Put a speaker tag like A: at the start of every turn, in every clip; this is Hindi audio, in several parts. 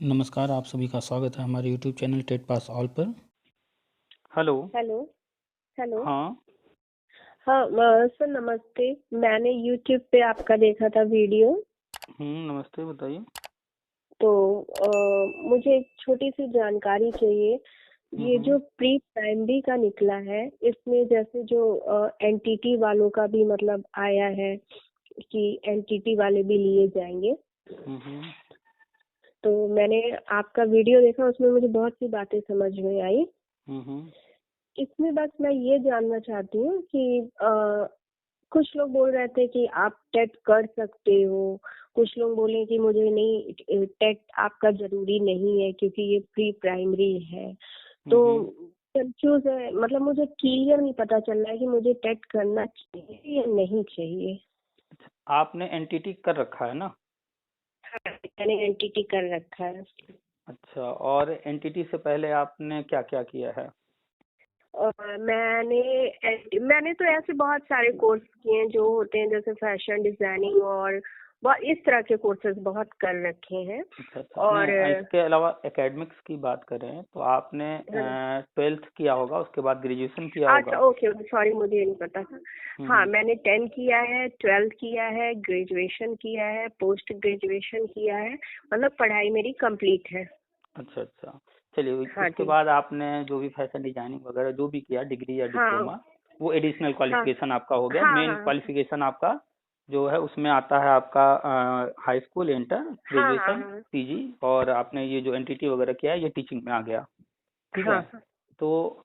A: नमस्कार, आप सभी का स्वागत है हमारे YouTube channel TET pass all पर। हेलो।
B: हेलो। हेलो।
A: हाँ।
B: हाँ सर नमस्ते। मैंने यूट्यूब पे आपका देखा था वीडियो।
A: नमस्ते, बताइए।
B: तो मुझे एक छोटी सी जानकारी चाहिए। ये
A: हम्म।
B: जो प्री प्राइमरी का निकला है, इसमें जैसे जो एनटीटी वालों का भी मतलब आया है कि एनटीटी वाले भी लिए जाएंगे।
A: हम्म।
B: तो मैंने आपका वीडियो देखा, उसमें मुझे बहुत सी बातें समझ में आई।
A: हम्म।
B: इसमें बस मैं ये जानना चाहती हूँ कि कुछ लोग बोल रहे थे कि आप टेट कर सकते हो, कुछ लोग बोले कि मुझे नहीं, टेट आपका जरूरी नहीं है क्योंकि ये प्री प्राइमरी है। तो
A: हम्म।
B: कंफ्यूज है, मतलब मुझे क्लियर नहीं पता चल रहा है कि मुझे टेट करना चाहिए या नहीं चाहिए।
A: आपने एनटीटी कर रखा है ना?
B: हाँ, मैंने एनटीटी कर रखा है।
A: अच्छा, और एनटीटी से पहले आपने क्या क्या किया है?
B: और मैंने तो ऐसे बहुत सारे कोर्स किए हैं जो होते हैं, जैसे फैशन डिजाइनिंग और बहुत इस तरह के कोर्सेज बहुत कर रखे हैं।
A: अच्छा अच्छा,
B: और
A: नहीं, इसके अलावा एकेडमिक्स की बात करें तो आपने 12th किया होगा, उसके बाद ग्रेजुएशन किया
B: अच्छा,
A: होगा।
B: ओके ओके, सॉरी, मुझे ये नहीं पता था। हाँ,
A: हम्म।
B: मैंने 10 किया है, 12 किया है, ग्रेजुएशन किया है, पोस्ट ग्रेजुएशन किया है, मतलब पढ़ाई मेरी कंप्लीट है।
A: अच्छा अच्छा, चलिए,
B: हाँ
A: उसके
B: जी।
A: बाद आपने जो भी फैशन डिजाइनिंग वगैरह जो भी किया, डिग्री या
B: हाँ
A: डिप्लोमा, वो एडिशनल
B: हाँ
A: क्वालिफिकेशन आपका हो गया।
B: हाँ
A: मेन
B: हाँ
A: क्वालिफिकेशन आपका जो है उसमें आता है आपका हाई स्कूल, इंटर,
B: हाँ हाँ
A: ग्रेजुएशन,
B: हाँ
A: पीजी, और आपने ये जो एनटीटी वगैरह किया है ये टीचिंग में आ गया। ठीक
B: हाँ
A: है।
B: हाँ।
A: तो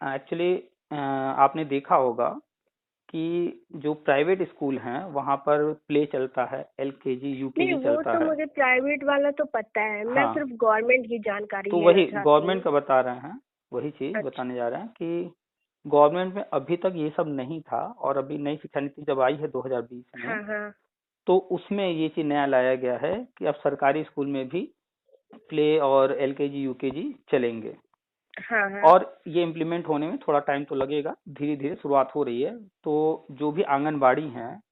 A: एक्चुअली आपने देखा होगा कि जो प्राइवेट स्कूल हैं वहाँ पर प्ले चलता है, एलकेजी
B: नहीं,
A: यूकेजी
B: वो
A: चलता
B: तो
A: है।
B: मुझे प्राइवेट वाला तो पता है, मैं
A: हाँ,
B: सिर्फ गवर्नमेंट की जानकारी
A: तो
B: लेना
A: वही
B: चाहती
A: गवर्नमेंट
B: हूँ।
A: का बता रहे हैं, वही चीज
B: अच्छा।
A: बताने जा रहे हैं कि गवर्नमेंट में अभी तक ये सब नहीं था, और अभी नई शिक्षा नीति जब आई है 2020 में,
B: हाँ हाँ
A: तो उसमें ये चीज नया लाया गया है कि अब सरकारी स्कूल में भी प्ले और एलकेजी यूकेजी चलेंगे।
B: हाँ हाँ।
A: और ये इम्प्लीमेंट होने में थोड़ा टाइम तो लगेगा, धीरे धीरे शुरुआत हो रही है। तो जो भी आंगनबाड़ी हैं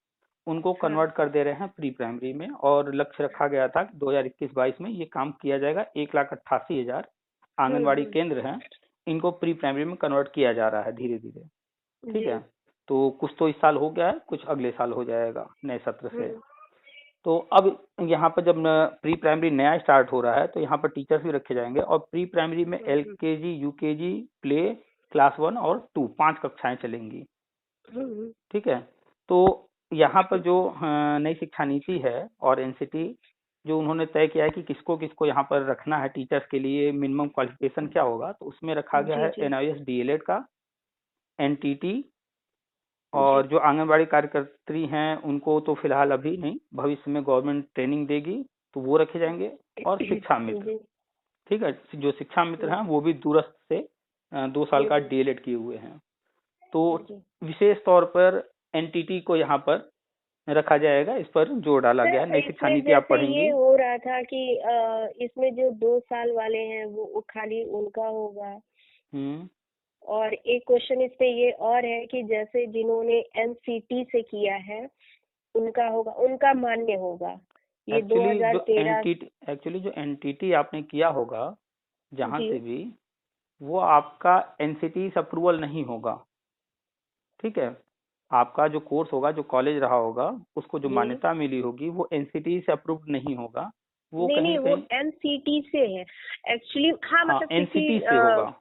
A: उनको
B: हाँ
A: कन्वर्ट कर दे रहे हैं प्री प्राइमरी में, और लक्ष्य रखा गया था कि 2021-22 में ये काम किया जाएगा। 1,88,000 आंगनबाड़ी
B: हम्म।
A: केंद्र हैं, इनको प्री प्राइमरी में कन्वर्ट किया जा रहा है धीरे धीरे। ठीक
B: जी।
A: है। तो कुछ तो इस साल हो गया है, कुछ अगले साल हो जाएगा नए सत्र से।
B: हम्म
A: तो अब यहाँ पर जब प्री प्राइमरी नया स्टार्ट हो रहा है तो यहाँ पर टीचर्स भी रखे जाएंगे, और प्री प्राइमरी में
B: हम्म
A: एलकेजी यूकेजी प्ले क्लास 1 और 2 5 कक्षाएं चलेंगी।
B: हम्म
A: ठीक है। तो यहाँ पर जो नई शिक्षा नीति है और एनसीटी जो उन्होंने तय किया है कि किसको किसको यहाँ पर रखना है, टीचर्स के लिए मिनिमम क्वालिफिकेशन क्या होगा, तो उसमें रखा गया
B: जी
A: है
B: जी
A: एनआईएस डीएलएड का, एनटीटी,
B: जी।
A: और जो आंगनबाड़ी कार्यकर्त्री हैं उनको तो फिलहाल अभी नहीं, भविष्य में गवर्नमेंट ट्रेनिंग देगी तो वो रखे जाएंगे। और शिक्षा मित्र,
B: जी।
A: ठीक है, जो शिक्षा मित्र हैं वो भी दूरस्थ से 2 साल का
B: हम्म,
A: डीएलएड किए हुए हैं। तो
B: जी।
A: विशेष तौर पर एनटीटी को यहाँ पर रखा जाएगा, इस पर जोर डाला गया है।
B: सर,
A: नई शिक्षा
B: इसमें
A: नीति आप
B: जैसे ये
A: पढ़ेंगी।
B: हो रहा था कि इसमें जो 2 साल वाले हैं वो खाली उनका होगा।
A: हम्म।
B: और एक क्वेश्चन इस पे ये और है कि जैसे जिन्होंने एनसीटी से किया है उनका होगा, उनका मान्य होगा ये
A: एक्चुअली जो
B: 2013।
A: एनटीटी एक्चुअली जो एनटीटी आपने किया होगा जहाँ
B: जी।
A: से भी, वो आपका एनसीटी से अप्रूवल नहीं होगा। ठीक है। आपका जो कोर्स होगा, जो कॉलेज रहा होगा, उसको जो
B: जी।
A: मान्यता मिली होगी वो एनसीटी से अप्रूव्ड नहीं होगा, वो
B: नहीं
A: कहीं
B: नहीं, वो
A: कहीं।
B: एनसीटी से है एक्चुअली। हाँ,
A: हाँ,
B: मतलब किसी
A: एनसीटी से होगा।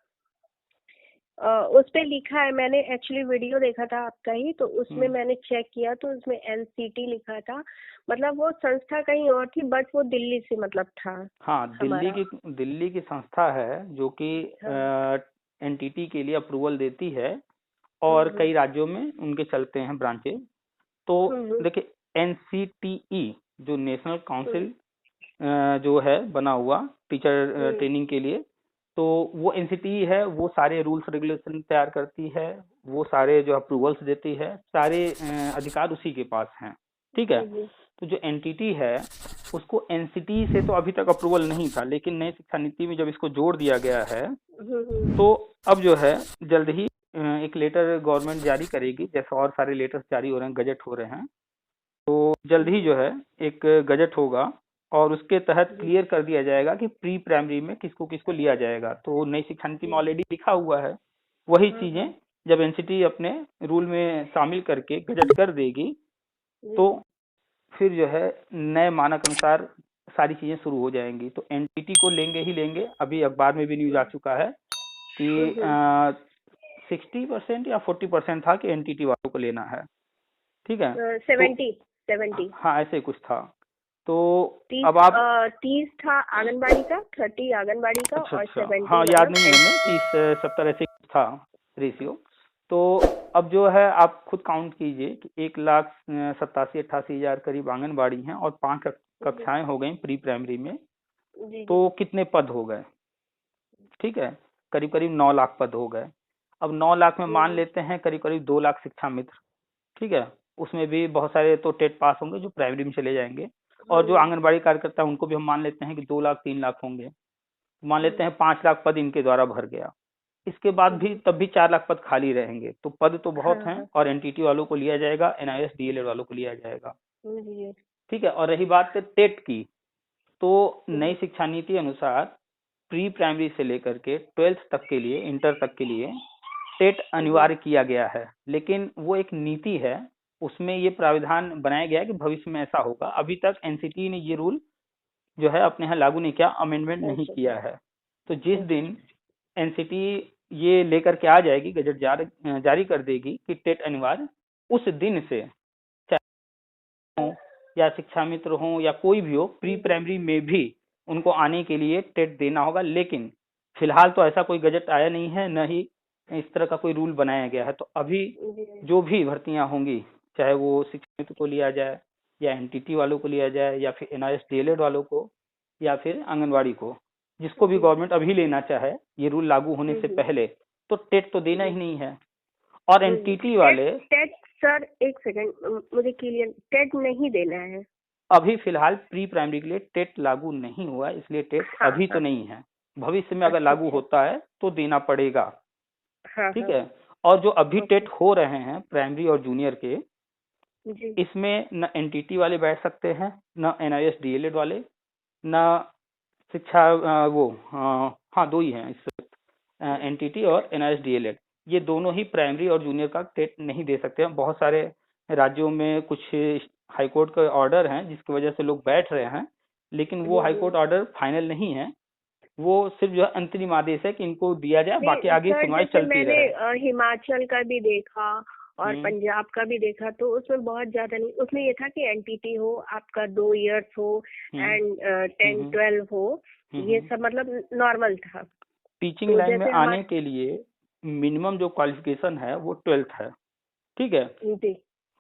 B: उस पे लिखा है, मैंने एक्चुअली वीडियो देखा था आपका ही, तो उसमें
A: हम्म।
B: मैंने चेक किया तो उसमें एनसीटी लिखा था। मतलब वो संस्था कहीं और थी, बट वो दिल्ली से मतलब था
A: हाँ,
B: हमारा।
A: दिल्ली की संस्था है जो कि
B: हाँ।
A: एनटीटी के लिए अप्रूवल देती है, और
B: हम्म
A: कई राज्यों में उनके चलते हैं ब्रांचेज। तो
B: हम्म
A: देखिए, एनसीटीई जो नेशनल
B: हम्म
A: काउंसिल जो है बना हुआ टीचर
B: हम्म
A: ट्रेनिंग के लिए, तो वो एनसीटीई है, वो सारे रूल्स रेगुलेशन तैयार करती है, वो सारे जो अप्रूवल्स देती है, सारे अधिकार उसी के पास हैं। ठीक है।
B: जी जी।
A: तो जो एनटीटी है उसको एनसीटी से तो अभी तक अप्रूवल नहीं था, लेकिन नई शिक्षा नीति में जब इसको जोड़ दिया गया है
B: हम्म।
A: तो अब जो है जल्द ही एक लेटर गवर्नमेंट जारी करेगी, जैसे और सारे लेटर्स जारी हो रहे हैं, गजट हो रहे हैं। तो जल्द ही
B: जी।
A: जो है एक गजट होगा और उसके तहत क्लियर कर दिया जाएगा कि प्री प्राइमरी में किसको किसको लिया जाएगा। तो नई शिक्षा नीति में ऑलरेडी लिखा हुआ है। वही चीजें जब एनसीटी अपने रूल में शामिल करके गजट कर देगी तो फिर जो है नए मानक अनुसार सारी चीजें शुरू हो जाएंगी। तो एनटीटी को लेंगे ही लेंगे। अभी अखबार में भी न्यूज आ चुका है कि 60% या 40% था कि एनटीटी वालों को लेना है। ठीक है,
B: 70।
A: हाँ ऐसे कुछ था। तो
B: 30
A: अब आप
B: 30 था आंगनबाड़ी का, 30 आंगनबाड़ी का,
A: अच्छा
B: और
A: अच्छा
B: 70
A: हाँ याद
B: मतलब
A: नहीं है हमें, 30-70 ऐसे कुछ था रेशियो। तो अब जो है आप खुद काउंट कीजिए कि 1,87,88,000 करीब आंगनबाड़ी हैं और 5 कक्षाएं हो गई प्री प्राइमरी में। तो कितने पद हो गए? ठीक है, करीब करीब 9 लाख पद हो गए। अब 9 लाख में मान लेते हैं करीब करीब 2 लाख शिक्षा मित्र। ठीक है, उसमें भी बहुत सारे तो टेट पास होंगे जो प्राइमरी में चले जाएंगे, और जो आंगनबाड़ी कार्यकर्ता है उनको भी हम मान लेते हैं कि 2 लाख 3 लाख होंगे। मान लेते हैं 5 लाख पद इनके द्वारा भर गया। इसके बाद भी तब भी 4 लाख पद खाली रहेंगे। तो पद तो बहुत हैं और एनटीटी वालों को लिया जाएगा, एनआईएस डीएलएड वालों को लिया जाएगा। ठीक है, और रही बात टेट की, तो नई शिक्षा नीति अनुसार प्री प्राइमरी से लेकर के 12th तक के लिए, इंटर तक के लिए टेट अनिवार्य किया गया है। लेकिन वो एक नीति है, उसमें ये प्राविधान बनाया गया है कि भविष्य में ऐसा होगा। अभी तक एनसीटी ने ये रूल जो है अपने यहाँ लागू नहीं किया, अमेंडमेंट नहीं किया है। तो जिस दिन एनसीटी ये लेकर के आ जाएगी, गजट जारी कर देगी कि टेट अनिवार्य, उस दिन से चाहे हो या शिक्षा मित्र हो या कोई भी हो, प्री प्राइमरी में भी उनको आने के लिए टेट देना होगा। लेकिन फिलहाल तो ऐसा कोई गजट आया नहीं है, न ही इस तरह का कोई रूल बनाया गया है। तो अभी जो भी भर्तियां होंगी, चाहे वो शिक्षा मित्र को लिया जाए या एनटीटी वालों को लिया जाए या फिर एनआईएस डीएलएड वालों को या फिर आंगनवाड़ी को, जिसको भी गवर्नमेंट अभी लेना चाहे ये रूल लागू होने से पहले, तो टेट तो देना ही नहीं है। और एनटीटी वाले
B: टेट सर एक सेकंड मुझे क्लियर, टेट नहीं देना है
A: अभी फिलहाल प्री प्राइमरी के लिए टेट लागू नहीं हुआ, इसलिए टेट अभी तो नहीं है। भविष्य में अगर लागू होता है तो देना पड़ेगा। ठीक है, और जो अभी टेट हो रहे हैं प्राइमरी और जूनियर के, इसमें न एनटीटी वाले बैठ सकते हैं, न एनआईएस डीएलएड वाले, न शिक्षा वो हाँ दो ही हैं इस एनटीटी और एनआईएस डीएलएड, ये दोनों ही प्राइमरी और जूनियर का टेट नहीं दे सकते हैं। बहुत सारे राज्यों में कुछ हाईकोर्ट का ऑर्डर हैं जिसकी वजह से लोग बैठ रहे हैं, लेकिन वो हाईकोर्ट ऑर्डर फाइनल नहीं है, वो सिर्फ जो है अंतरिम आदेश है कि इनको दिया जाए, बाकी आगे सुनवाई चलती रहे।
B: मैंने हिमाचल का भी देखा और पंजाब का भी देखा, तो उसमें बहुत ज्यादा नहीं, उसमें ये था कि एनटीटी हो, आपका 2 इयर्स हो एंड 10-12 हो, ये सब मतलब नॉर्मल था।
A: टीचिंग तो लाइन में आने के लिए मिनिमम जो क्वालिफिकेशन है वो 12th है। ठीक है,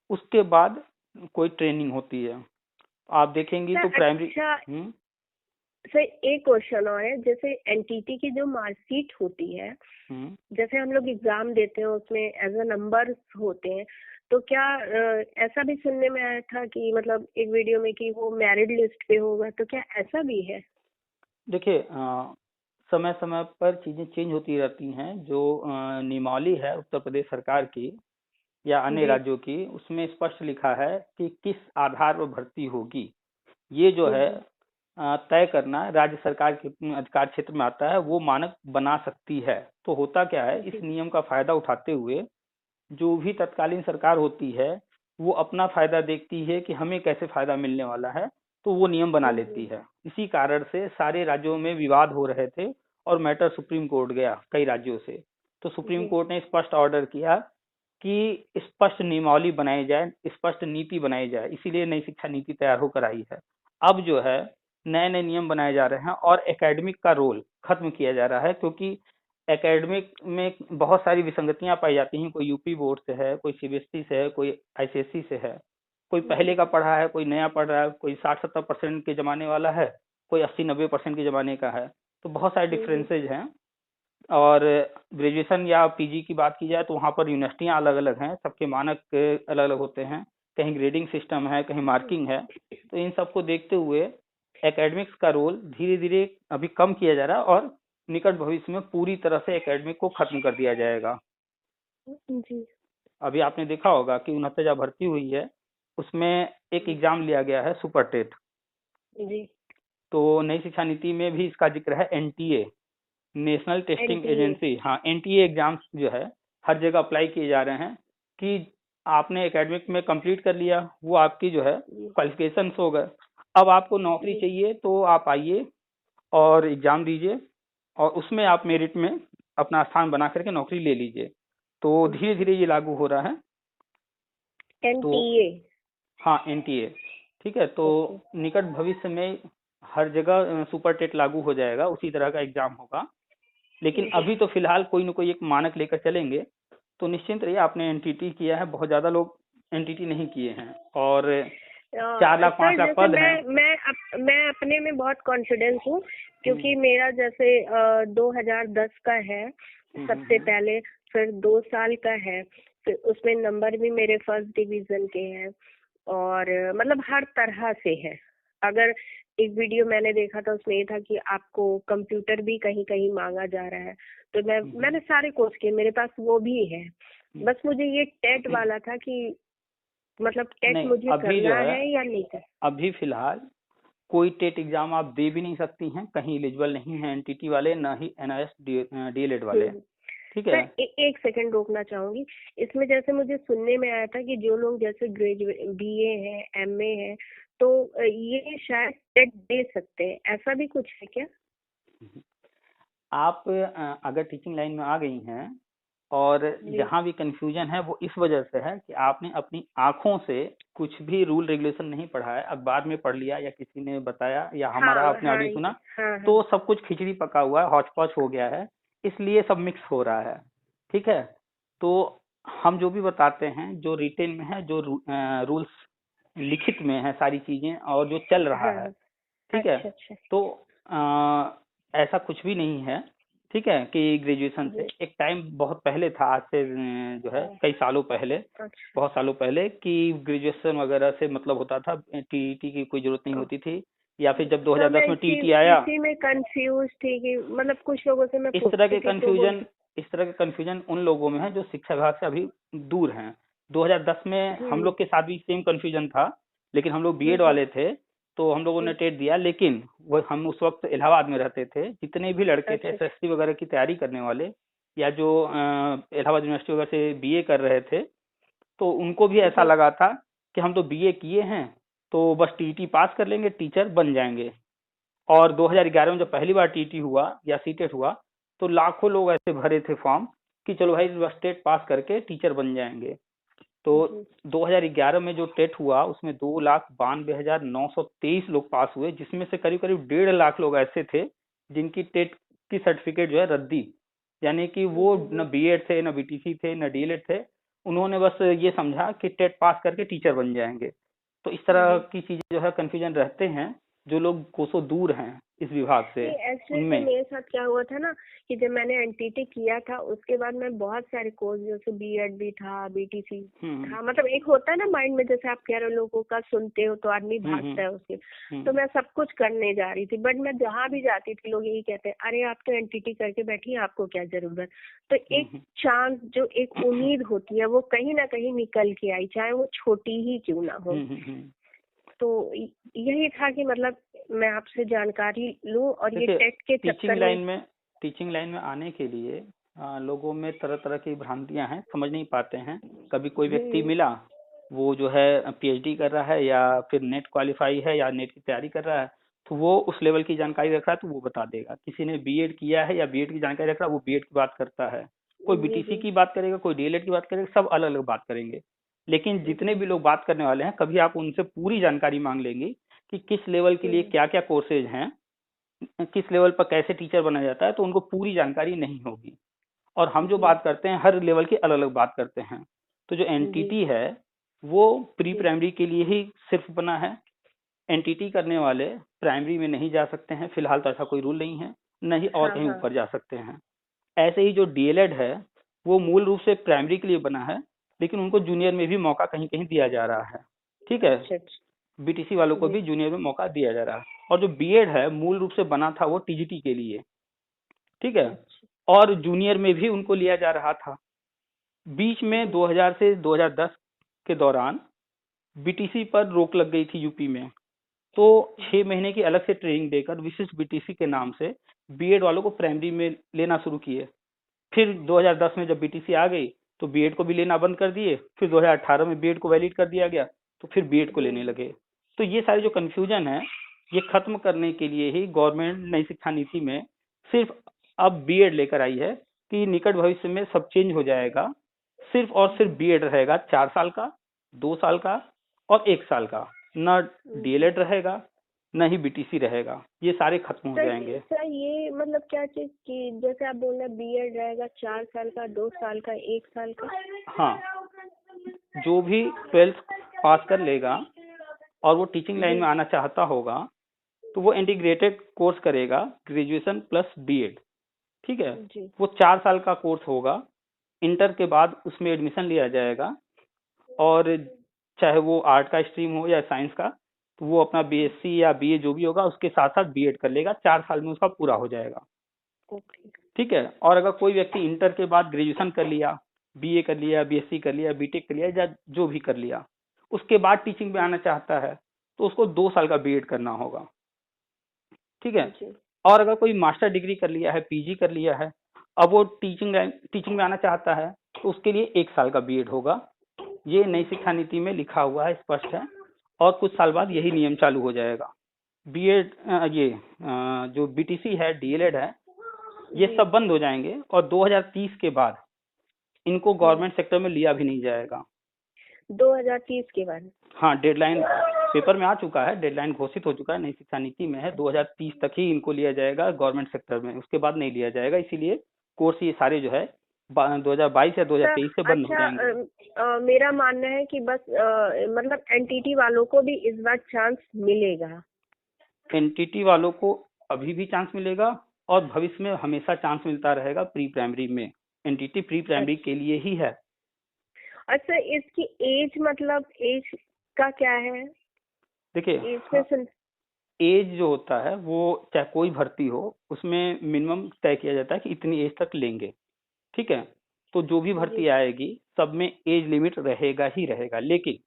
A: उसके बाद कोई ट्रेनिंग होती है, आप देखेंगी तो प्राइमरी।
B: सर एक क्वेश्चन और है, जैसे एनटीटी की जो मार्कशीट होती है, जैसे हम लोग एग्जाम देते हैं उसमें एज अ नंबर होते हैं, तो क्या ऐसा भी सुनने में आया था कि मतलब एक वीडियो में कि वो मेरिट लिस्ट पे होगा, तो क्या ऐसा भी है?
A: देखिए समय समय पर चीजें चेंज होती रहती हैं। जो नियमावली है उत्तर प्रदेश सरकार की या अन्य राज्यों की, उसमें स्पष्ट लिखा है कि किस आधार पर भर्ती होगी, ये जो है तय करना राज्य सरकार के अधिकार क्षेत्र में आता है, वो मानक बना सकती है। तो होता क्या है, इस नियम का फायदा उठाते हुए जो भी तत्कालीन सरकार होती है वो अपना फायदा देखती है कि हमें कैसे फायदा मिलने वाला है, तो वो नियम बना लेती है। इसी कारण से सारे राज्यों में विवाद हो रहे थे और मैटर सुप्रीम कोर्ट गया कई राज्यों से। तो सुप्रीम कोर्ट ने स्पष्ट ऑर्डर किया कि स्पष्ट नियमावली बनाई जाए, स्पष्ट नीति बनाई जाए, इसीलिए नई शिक्षा नीति तैयार होकर आई है। अब जो है नए नए नियम बनाए जा रहे हैं और एकेडमिक का रोल खत्म किया जा रहा है, क्योंकि एकेडमिक में बहुत सारी विसंगतियां पाई जाती हैं। कोई यूपी बोर्ड से है, कोई सीबीएसई से है, कोई आईसीएसई से है, कोई पहले का पढ़ा है, कोई नया पढ़ रहा है, कोई 60-70% के जमाने वाला है, कोई 80-90% के जमाने का है। तो बहुत सारे डिफरेंसेज हैं। और ग्रेजुएशन या पीजी की बात की जाए तो वहाँ पर यूनिवर्सिटियाँ अलग अलग हैं, सबके मानक अलग अलग होते हैं, कहीं ग्रेडिंग सिस्टम है, कहीं मार्किंग है। तो इन सबको देखते हुए एकेडमिक्स का रोल धीरे धीरे अभी कम किया जा रहा है और निकट भविष्य में पूरी तरह से एकेडमिक को खत्म कर दिया जाएगा। अभी आपने देखा होगा कि 69 भर्ती हुई है, उसमें एक एग्जाम लिया गया है सुपर टेट। तो नई शिक्षा नीति में भी इसका जिक्र है। NTA, national testing
B: NTA
A: agency, हाँ एनटीए एग्जाम्स जो है हर जगह अप्लाई किए जा रहे हैं कि आपने एकेडमिक में कंप्लीट कर लिया, वो आपकी जो है क्वालिफिकेशन हो गए। अब आपको नौकरी चाहिए तो आप आइए और एग्जाम दीजिए और उसमें आप मेरिट में अपना स्थान बना करके नौकरी ले लीजिए। तो धीरे धीरे ये लागू हो रहा है। तो
B: NTA
A: हाँ एनटीए, ठीक है। तो निकट भविष्य में हर जगह सुपर टेट लागू हो जाएगा, उसी तरह का एग्जाम होगा। लेकिन अभी तो फिलहाल कोई न कोई एक मानक लेकर चलेंगे। तो निश्चिंत रहिए, आपने एनटीटी किया है, बहुत ज्यादा लोग एनटीटी नहीं किए हैं और 4 लाख 5
B: सर
A: लाख
B: जैसे
A: पद हैं।
B: मैं अपने में बहुत कॉन्फिडेंस हूँ, क्योंकि मेरा जैसे 2010 का है सबसे पहले, फिर 2 साल का है, फिर उसमें नंबर भी मेरे फर्स्ट डिवीजन के हैं, और मतलब हर तरह से है। अगर एक वीडियो मैंने देखा था उसमें ये था कि आपको कंप्यूटर भी कहीं कहीं मांगा जा रहा है, तो मैंने सारे कोर्स किए, मेरे पास वो भी है। बस मुझे ये टेट वाला था कि मतलब टेट
A: नहीं,
B: मुझे
A: अभी जो
B: करना है या नहीं करना।
A: अभी फिलहाल कोई टेट एग्जाम आप दे भी नहीं सकती हैं, कहीं एलिजिबल नहीं है एनटीटी वाले, ना ही एनआईएस डीएलएड वाले, ठीक है।
B: सर एक सेकंड रोकना चाहूंगी इसमें। जैसे मुझे सुनने में आया था कि जो लोग जैसे ग्रेजुएट बीए है, एमए है, तो ये शायद टेट दे सकते हैं, ऐसा भी कुछ है क्या?
A: आप अगर टीचिंग लाइन में आ गई हैं और जहाँ भी कंफ्यूजन है वो इस वजह से है कि आपने अपनी आंखों से कुछ भी रूल रेगुलेशन नहीं पढ़ा है, अखबार में पढ़ लिया या किसी ने बताया या हमारा आपने ऑडियो सुना, तो सब कुछ खिचड़ी पका हुआ है, हौच पौच हो गया है, इसलिए सब मिक्स हो रहा है, ठीक है। तो हम जो भी बताते हैं, जो रिटेन में है, जो रूल्स लिखित में है, सारी चीजें और जो चल रहा है, ठीक है।
B: अच्छा।
A: तो ऐसा कुछ भी नहीं है, ठीक है, कि ग्रेजुएशन से एक टाइम बहुत पहले था, आज से जो है कई सालों पहले, बहुत सालों पहले, कि ग्रेजुएशन वगैरह से मतलब होता था, टीईटी की कोई जरूरत नहीं होती थी, या फिर जब 2010 में टीईटी आया,
B: इसी में कंफ्यूज थी कि मतलब कुछ लोगों से मैं
A: इस तरह के कंफ्यूजन उन लोगों में है जो शिक्षा विभाग से अभी दूर हैं। 2010 में हम लोग के साथ भी सेम कंफ्यूजन था, लेकिन हम लोग बीएड वाले थे, तो हम लोगों ने टेट दिया। लेकिन वो हम उस वक्त इलाहाबाद में रहते थे, जितने भी लड़के थे एसएससी वगैरह की तैयारी करने वाले, या जो इलाहाबाद यूनिवर्सिटी वगैरह से बीए कर रहे थे, तो उनको भी ऐसा लगा था कि हम तो बीए किए हैं, तो बस टीईटी पास कर लेंगे, टीचर बन जाएंगे। और 2011 में जब पहली बार टीटी हुआ या सीटेट हुआ, तो लाखों लोग ऐसे भरे थे फॉर्म कि चलो भाई बस टेट पास करके टीचर बन जाएंगे। तो 2011 में जो टेट हुआ उसमें 2,92,923 लोग पास हुए, जिसमें से करीब करीब 1.5 लाख लोग ऐसे थे जिनकी टेट की सर्टिफिकेट जो है रद्दी, यानी कि वो न बीएड थे, न बीटीसी थे, न डीएलएड थे, उन्होंने बस ये समझा कि टेट पास करके टीचर बन जाएंगे। तो इस तरह की चीजें जो है कंफ्यूजन रहते हैं, जो लोग कोसों दूर हैं इस विभाग से,
B: एक्चुअली
A: उनमें
B: मेरे साथ क्या हुआ था ना कि जब मैंने एनटीटी किया था उसके बाद मैं बहुत सारे कोर्स, जैसे बीएड भी था, बीटीसी था, मतलब एक होता है ना माइंड में, जैसे आप कह रहे हो लोगों का सुनते हो तो आदमी भागता है उसके, तो मैं सब कुछ करने जा रही थी। बट मैं जहाँ भी जाती थी लोग यही कहते हैं, अरे आप तो एनटीटी करके बैठी हैं, आपको क्या जरूरत। तो एक चांस, जो एक उम्मीद होती है, वो कहीं ना कहीं निकल के आई, चाहे वो छोटी ही क्यों ना हो। तो यही था कि मतलब मैं आपसे जानकारी लूं, और ये टेट के चक्कर
A: टीचिंग लाइन में आने के लिए लोगों में तरह तरह की भ्रांतियां हैं, समझ नहीं पाते हैं। कभी कोई व्यक्ति मिला, वो जो है पीएचडी कर रहा है या फिर नेट क्वालिफाई है या नेट की तैयारी कर रहा है, तो वो उस लेवल की जानकारी रख रहा है तो वो बता देगा। किसी ने बीएड किया है या बीएड की जानकारी रख रहा है, वो बीएड की बात करता है। कोई बीटीसी की बात करेगा, कोई डीएलएड की बात करेगा, सब अलग अलग बात करेंगे। लेकिन जितने भी लोग बात करने वाले हैं, कभी आप उनसे पूरी जानकारी मांग लेंगे कि किस लेवल के लिए क्या क्या कोर्सेज हैं, किस लेवल पर कैसे टीचर बना जाता है, तो उनको पूरी जानकारी नहीं होगी। और हम जो बात करते हैं हर लेवल की अलग अलग बात करते हैं। तो जो एनटीटी है वो प्री प्राइमरी के लिए ही सिर्फ बना है। एनटीटी करने वाले प्राइमरी में नहीं जा सकते हैं, फिलहाल तो ऐसा कोई रूल नहीं है, न ही और कहीं ऊपर जा सकते हैं। ऐसे ही जो डीएलएड है वो मूल रूप से प्राइमरी के लिए बना है, लेकिन उनको जूनियर में भी मौका कहीं कहीं दिया जा रहा है, ठीक है। बीटीसी वालों को भी जूनियर में मौका दिया जा रहा है। और जो बीएड है मूल रूप से बना था वो टीजीटी के लिए, ठीक है, और जूनियर में भी उनको लिया जा रहा था। बीच में 2000 से 2010 के दौरान बीटीसी पर रोक लग गई थी यूपी में, तो 6 महीने की अलग से ट्रेनिंग देकर विशिष्ट बीटीसी के नाम से बीएड वालों को प्राइमरी में लेना शुरू किए। फिर 2010 में जब बीटीसी आ गई तो बीएड को भी लेना बंद कर दिए। फिर 2018 में बीएड को वैलिड कर दिया गया तो फिर बीएड को लेने लगे। तो ये सारे जो कंफ्यूजन है ये खत्म करने के लिए ही गवर्नमेंट नई शिक्षा नीति में सिर्फ अब बीएड लेकर आई है कि निकट भविष्य में सब चेंज हो जाएगा। सिर्फ और सिर्फ बीएड रहेगा 4 साल का, 2 साल का और 1 साल का, न डीएलएड रहेगा न ही बीटीसी रहेगा। ये सारे खत्म हो जाएंगे।
B: सर ये मतलब क्या चीज कि जैसे आप बोल रहे हैं बीएड रहेगा 4 साल का, 2 साल का, 1 साल का?
A: हाँ, जो भी 12th पास कर लेगा और वो टीचिंग लाइन में आना चाहता होगा तो वो इंटीग्रेटेड कोर्स करेगा, ग्रेजुएशन प्लस बीएड। ठीक है, वो 4 साल का कोर्स होगा। इंटर के बाद उसमें एडमिशन लिया जाएगा और चाहे वो आर्ट का स्ट्रीम हो या साइंस का, तो वो अपना बीएससी या बीए जो भी होगा उसके साथ साथ बीएड कर लेगा। 4 साल में उसका पूरा हो जाएगा। ठीक है, और अगर कोई व्यक्ति इंटर के बाद ग्रेजुएशन कर लिया, बीए कर लिया, बीएससी कर लिया, बीटेक कर लिया या जो भी कर लिया, उसके बाद टीचिंग में आना चाहता है तो उसको 2 साल का बीएड करना होगा। ठीक है, और अगर कोई मास्टर डिग्री कर लिया है, पीजी कर लिया है, अब वो टीचिंग में आना चाहता है तो उसके लिए 1 साल का बीएड होगा। ये नई शिक्षा नीति में लिखा हुआ है, स्पष्ट है। और कुछ साल बाद यही नियम चालू हो जाएगा। बीएड जो बीटीसी है, डीएलएड है, ये सब बंद हो जाएंगे और 2030 के बाद इनको गवर्नमेंट सेक्टर में लिया भी नहीं जाएगा।
B: 2030 के बाद?
A: हाँ, डेडलाइन पेपर में आ चुका है, डेडलाइन घोषित हो चुका है, नई शिक्षा नीति में है 2030 तक ही इनको लिया जाएगा गवर्नमेंट सेक्टर में, उसके बाद नहीं लिया जाएगा। इसीलिए कोर्स ये सारे जो है 2022 या 2023 से बंद हो जाएंगे।
B: मेरा मानना है कि बस मतलब एनटीटी वालों को भी इस बार चांस मिलेगा।
A: एनटीटी वालों को अभी भी चांस मिलेगा और भविष्य में हमेशा चांस मिलता रहेगा प्री प्राइमरी में। एनटीटी प्री प्राइमरी के लिए ही है।
B: अच्छा, इसकी एज मतलब एज का क्या है?
A: देखिए, एज जो होता है वो चाहे कोई भर्ती हो उसमें मिनिमम तय किया जाता है कि इतनी एज तक लेंगे। ठीक है, तो जो भी भर्ती आएगी सब में एज लिमिट रहेगा ही रहेगा। लेकिन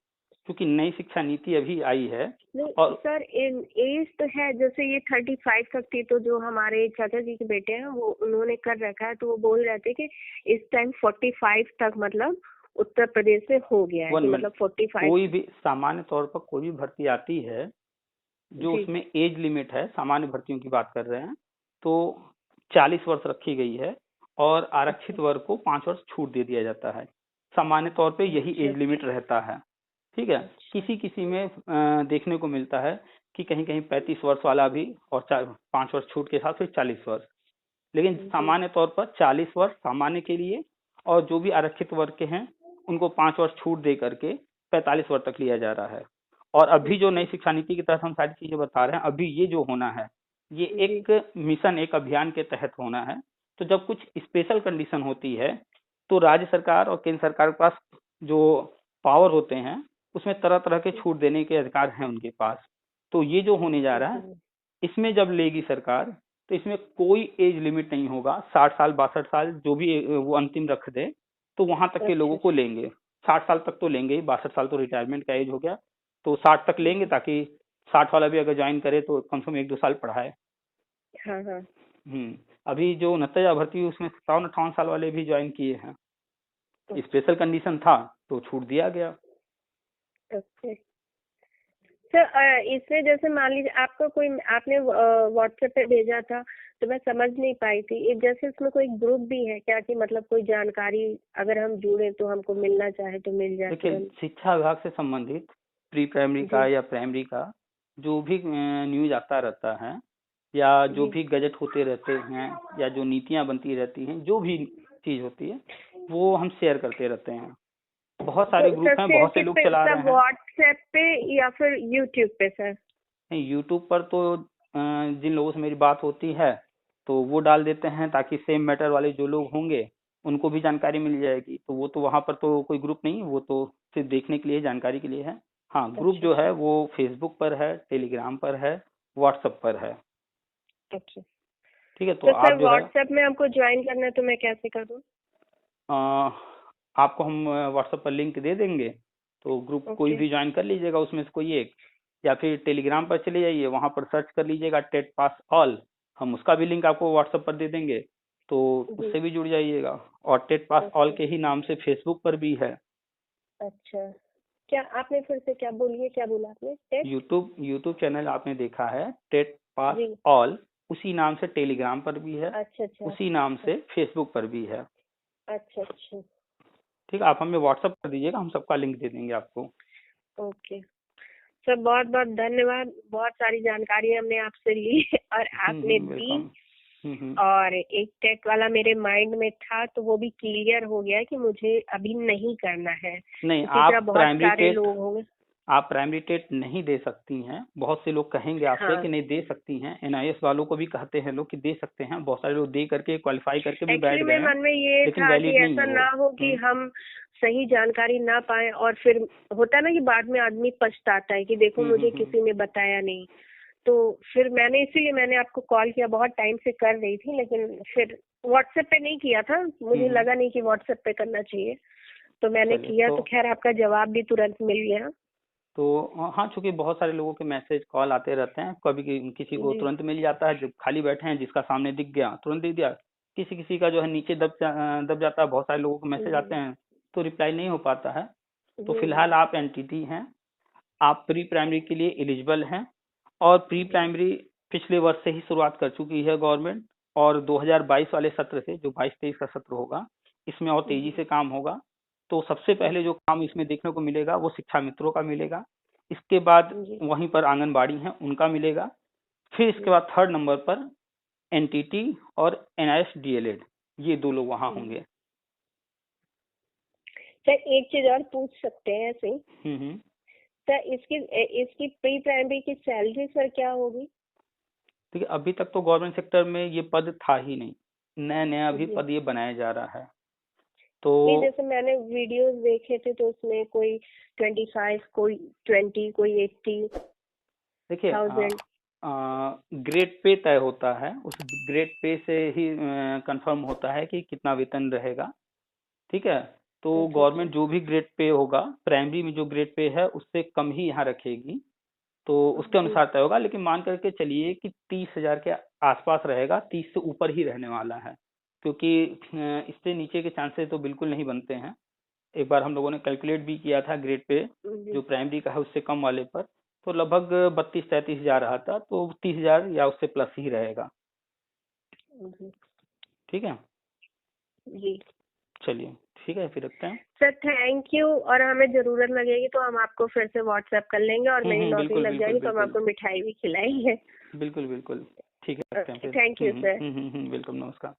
A: क्योंकि नई शिक्षा नीति अभी आई है और
B: सर एज तो है, जैसे ये 35 तक थी, तो जो हमारे चाचा जी के बेटे हैं वो उन्होंने कर रखा है, तो वो बोल रहे थे कि इस टाइम 45 तक मतलब उत्तर प्रदेश में हो गया है कि मतलब 45।
A: कोई भी सामान्य तौर पर कोई भी भर्ती आती है जो उसमें एज लिमिट है, सामान्य भर्तियों की बात कर रहे हैं, तो 40 वर्ष रखी गई है और आरक्षित वर्ग को 5 वर्ष छूट दे दिया जाता है। सामान्य तौर पे यही एज लिमिट रहता है। ठीक है, किसी किसी में देखने को मिलता है कि कहीं कहीं 35 वर्ष वाला भी और 5 वर्ष छूट के साथ फिर 40 वर्ष, लेकिन सामान्य तौर पर 40 वर्ष सामान्य के लिए और जो भी आरक्षित वर्ग के हैं उनको 5 वर्ष छूट दे करके 45 वर्ष तक लिया जा रहा है। और अभी जो नई शिक्षा नीति के तहत हम सारी चीजें बता रहे हैं, अभी ये जो होना है ये एक मिशन, एक अभियान के तहत होना है। तो जब कुछ स्पेशल कंडीशन होती है तो राज्य सरकार और केंद्र सरकार के पास जो पावर होते हैं उसमें तरह तरह के छूट देने के अधिकार हैं उनके पास। तो ये जो होने जा रहा है इसमें जब लेगी सरकार तो इसमें कोई एज लिमिट नहीं होगा। 60 साल 62 साल जो भी वो अंतिम रख दे तो वहां तक के लोगों को लेंगे। 60 साल तक तो लेंगे ही, 62 साल तो रिटायरमेंट का एज हो गया, तो 60 तक लेंगे ताकि 60 वाला भी अगर ज्वाइन करे तो कम से कम 1-2 साल पढ़ाए।
B: हाँ।
A: अभी जो 69 भर्ती हुई उसमें 57-58 साल वाले भी ज्वाइन किए हैं। स्पेशल कंडीशन था तो छूट दिया गया।
B: ओके सर, इसमें जैसे मान लीजिए आपको कोई, आपने व्हाट्सएप पे भेजा था तो मैं समझ नहीं पाई थी, जैसे इसमें कोई ग्रुप भी है क्या कि मतलब कोई जानकारी अगर हम जुड़े तो हमको मिलना चाहे तो मिल जाए?
A: देखिए, शिक्षा विभाग से संबंधित प्री प्राइमरी का या प्राइमरी का जो भी न्यूज आता रहता है या जो भी गजट होते रहते हैं या जो नीतियां बनती रहती हैं, जो भी चीज होती है वो हम शेयर करते रहते हैं। बहुत सारे ग्रुप हैं, बहुत से लोग चला रहे हैं।
B: व्हाट्सएप पे या फिर यूट्यूब पे? सर
A: नहीं, यूट्यूब पर तो जिन लोगों से मेरी बात होती है तो वो डाल देते हैं ताकि सेम मैटर वाले जो लोग होंगे उनको भी जानकारी मिल जाएगी। तो वो तो वहां पर तो कोई ग्रुप नहीं, वो तो सिर्फ देखने के लिए, जानकारी के लिए है। हाँ, ग्रुप जो है वो फेसबुक पर है, टेलीग्राम पर है, व्हाट्सएप पर है।
B: अच्छा,
A: ठीक है, तो आप जो
B: व्हाट्सएप में हमको ज्वाइन करना है तो मैं कैसे करूँ?
A: आपको हम व्हाट्सएप पर लिंक दे देंगे तो ग्रुप कोई भी ज्वाइन कर लीजिएगा उसमें से कोई एक। या फिर टेलीग्राम पर चले जाइए, वहाँ पर सर्च कर लीजिएगा टेट पास ऑल, हम उसका भी लिंक आपको व्हाट्सएप पर दे देंगे, तो उससे भी जुड़ जाइएगा। और टेट पास ऑल के ही नाम से फेसबुक पर भी है।
B: अच्छा, क्या आपने फिर से क्या बोलिए, क्या बोला आपने? टेट
A: यूट्यूब चैनल आपने देखा है टेट पास
B: जी।
A: ऑल, उसी नाम से टेलीग्राम पर भी है,
B: अच्छा अच्छा
A: उसी नाम से फेसबुक पर भी है।
B: अच्छा अच्छा।
A: ठीक है, आप हमें व्हाट्सएप कर दीजिएगा, हम सबका लिंक दे देंगे आपको।
B: ओके सर, बहुत बहुत धन्यवाद। बहुत सारी जानकारी हमने आपसे ली और आपने दी।
A: वेलकम।
B: और एक टेट वाला मेरे माइंड में था, तो वो भी क्लियर हो गया कि मुझे अभी नहीं करना है।
A: नहीं,
B: इसी तरह बहुत सारे लोग होंगे।
A: आप प्राइमरी टेट नहीं दे सकती हैं। बहुत से लोग कहेंगे आपसे
B: हाँ।
A: कि नहीं दे सकती हैं, एनआईएस वालों को भी कहते हैं लोग कि दे सकते हैं, बहुत सारे लोग दे करके क्वालिफाई करके भी बैठ
B: एक्चुअली
A: गए
B: मेरे
A: हैं,
B: मन में ये
A: लेकिन
B: था कि
A: वैलिड नहीं
B: ऐसा
A: है
B: ना
A: वो।
B: हो कि हम सही जानकारी ना पाए और फिर होता है ना कि बाद में आदमी पछताता है कि देखो मुझे किसी ने बताया नहीं। तो फिर इसीलिए मैंने आपको कॉल किया, बहुत टाइम से कर रही थी, लेकिन फिर व्हाट्सएप पे नहीं किया था, मुझे लगा नहीं कि व्हाट्सएप पे करना चाहिए, तो मैंने किया। तो खैर आपका जवाब भी तुरंत मिल गया।
A: तो हाँ, चूंकि बहुत सारे लोगों के मैसेज कॉल आते रहते हैं, कभी किसी को तुरंत मिल जाता है, जब खाली बैठे हैं जिसका सामने दिख गया तुरंत दे दिया, किसी किसी का जो है नीचे दब जाता है, बहुत सारे लोगों के मैसेज आते हैं तो रिप्लाई नहीं हो पाता है। तो फिलहाल आप एनटीटी हैं, आप प्री प्राइमरी के लिए एलिजिबल हैं, और प्री प्राइमरी पिछले वर्ष से ही शुरुआत कर चुकी है गवर्नमेंट, और 2022 वाले सत्र से, जो 22-23 का सत्र होगा, इसमें और तेजी से काम होगा। तो सबसे पहले जो काम इसमें देखने को मिलेगा वो शिक्षा मित्रों का मिलेगा, इसके बाद वहीं पर आंगनबाड़ी हैं उनका मिलेगा, फिर इसके बाद थर्ड नंबर पर एनटीटी और एनआईएस डीएलएड, ये दो लोग वहाँ होंगे।
B: सर एक चीज और पूछ सकते हैं ऐसे? सर इसकी प्री प्राइमरी की सैलरी सर क्या होगी?
A: देखिए, अभी तक तो गवर्नमेंट सेक्टर में ये पद था ही नहीं, नया नया अभी पद ये बनाया जा रहा है। तो
B: जैसे मैंने वीडियोस देखे थे तो उसमें कोई 25, कोई 20, कोई 80।
A: देखिए, ग्रेड पे तय होता है, उस ग्रेड पे से ही कंफर्म होता है कि कितना वेतन रहेगा। ठीक है, तो गवर्नमेंट जो भी ग्रेड पे होगा, प्राइमरी में जो ग्रेड पे है उससे कम ही यहाँ रखेगी, तो उसके अनुसार तय होगा। लेकिन मान करके चलिए कि 30,000 के आसपास रहेगा, 30 से ऊपर ही रहने वाला है, क्योंकि इससे नीचे के चांसेस तो बिल्कुल नहीं बनते हैं। एक बार हम लोगों ने कैलकुलेट भी किया था ग्रेड पे, जो प्राइमरी का है उससे कम वाले पर, तो लगभग 32-33 हजार रहा था, तो 30,000 या उससे प्लस ही रहेगा। ठीक है
B: जी,
A: चलिए ठीक है, फिर रखते हैं
B: सर। Thank you. और हमें जरूरत लगेगी तो हम आपको फिर से व्हाट्सएप कर लेंगे, और मेरी नौकरी लग जाएगी तो हम आपको मिठाई भी खिलाएंगे।
A: बिल्कुल बिल्कुल, ठीक है, रखते हैं फिर।
B: Thank you sir.
A: वेलकम, नमस्कार।